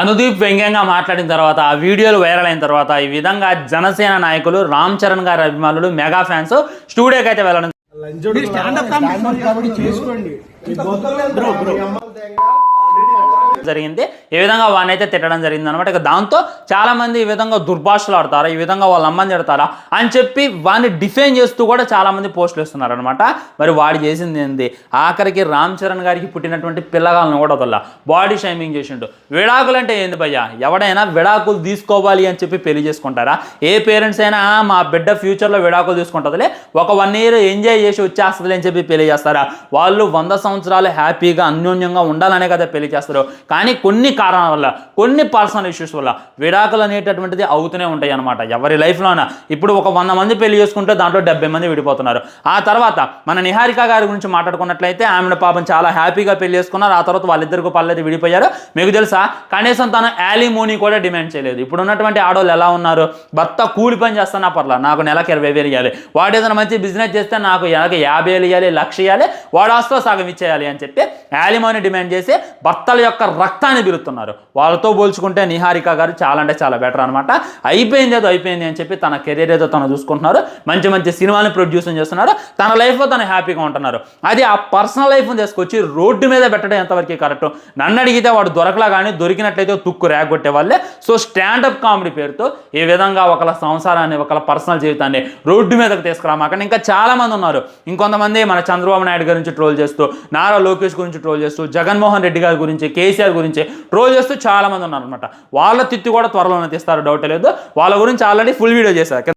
అనుదీప్ వ్యంగ్యంగా మాట్లాడిన తర్వాత ఆ వీడియోలు వైరల్ అయిన తర్వాత ఈ విధంగా జనసేన నాయకులు రామ్ చరణ్ గారి అభిమానులు మెగా ఫ్యాన్స్ స్టూడియోకి అయితే వెళ్ళడం జరిగింది. ఈ విధంగా వాడిని అయితే తిట్టడం జరిగింది అనమాట. ఇక దాంతో చాలా మంది ఈ విధంగా దుర్భాషలు ఆడతారా, ఈ విధంగా వాళ్ళ అమ్మని తిడతారా అని చెప్పి వాడిని డిఫైన్ చేస్తూ కూడా చాలా మంది పోస్టులు ఇస్తున్నారు అనమాట. మరి వాడు చేసింది ఏంది, ఆఖరికి రామ్ చరణ్ గారికి పుట్టినటువంటి పిల్లగాలను కూడా వదల బాడీ షైమింగ్ చేసిండు. విడాకులు అంటే ఏంది భయ్యా, ఎవడైనా విడాకులు తీసుకోవాలి అని చెప్పి పెళ్లి చేసుకుంటారా? ఏ పేరెంట్స్ అయినా మా బిడ్డ ఫ్యూచర్లో విడాకులు తీసుకుంటుందిలే, ఒక 1 year ఎంజాయ్ చేసి వచ్చేస్తుంది అని చెప్పి పెళ్లి చేస్తారా? వాళ్ళు 100 సంవత్సరాలు హ్యాపీగా అన్యోన్యంగా ఉండాలనే కదా పెళ్లి చేస్తారు. కానీ కొన్ని కారణాల వల్ల, కొన్ని పర్సనల్ ఇష్యూస్ వల్ల విడాకులు అనేటటువంటిది అవుతూనే ఉంటాయి అనమాట ఎవరి లైఫ్లోన. ఇప్పుడు ఒక 100 మంది పెళ్లి చేసుకుంటే దాంట్లో 70 మంది విడిపోతున్నారు. ఆ తర్వాత మన నిహారిక గారి గురించి మాట్లాడుకున్నట్లయితే ఆమెను పాపం చాలా హ్యాపీగా పెళ్లి చేసుకున్నారు. ఆ తర్వాత వాళ్ళిద్దరికి పల్లెది విడిపోయారు. మీకు తెలుసా, కనీసం తను యాలిమోనీ కూడా డిమాండ్ చేయలేదు. ఇప్పుడు ఉన్నటువంటి ఆడవాళ్ళు ఎలా ఉన్నారు, భర్త కూలి పని చేస్తున్నా పర్లా నాకు నెలకు 20,000 ఇవ్వాలి, వాడు ఏదైనా మంచి బిజినెస్ చేస్తే నాకు 50,000 ఇవ్వాలి, 1,00,000 ఇవ్వాలి, వాడు ఆస్తో సగం ఇచ్చేయాలి అని చెప్పి యాలిమోనీ డిమాండ్ చేసి భర్తల యొక్క రక్తాన్ని బిరుతున్నారు. వాళ్ళతో పోల్చుకుంటే నిహారిక గారు చాలా అంటే చాలా బెటర్ అనమాట. అయిపోయింది ఏదో అయిపోయింది అని చెప్పి తన కెరీర్ ఏదో తను చూసుకుంటున్నారు, మంచి మంచి సినిమాని ప్రొడ్యూస్ చేస్తున్నారు, తన లైఫ్లో తను హ్యాపీగా ఉంటున్నారు. అది ఆ పర్సనల్ లైఫ్ని తీసుకొచ్చి రోడ్డు మీద పెట్టడం ఎంతవరకు కరెక్ట్? నన్ను అడిగితే వాడు దొరకలా, కానీ దొరికినట్లయితే తుక్కు రేగొట్టే వాళ్ళే. సో స్టాండప్ కామెడీ పేరుతో ఈ విధంగా ఒకళ్ళ సంసారాన్ని, ఒకళ్ళ పర్సనల్ జీవితాన్ని రోడ్డు మీదకి తీసుకురామాకండి. ఇంకా చాలా మంది ఉన్నారు. ఇంకొంతమంది మన చంద్రబాబు నాయుడు గురించి ట్రోల్ చేస్తూ, నారా లోకేష్ గురించి ట్రోల్ చేస్తూ, జగన్మోహన్ రెడ్డి గారి గురించి, కేసీఆర్ గురించి ట్రోల్ చేస్తూ చాలా మంది ఉన్నారు అనమాట. వాళ్ళ తిత్తి కూడా త్వరలోనే తీస్తారు, డౌట్ లేదు. వాళ్ళ గురించి ఆల్రెడీ ఫుల్ వీడియో చేశారు.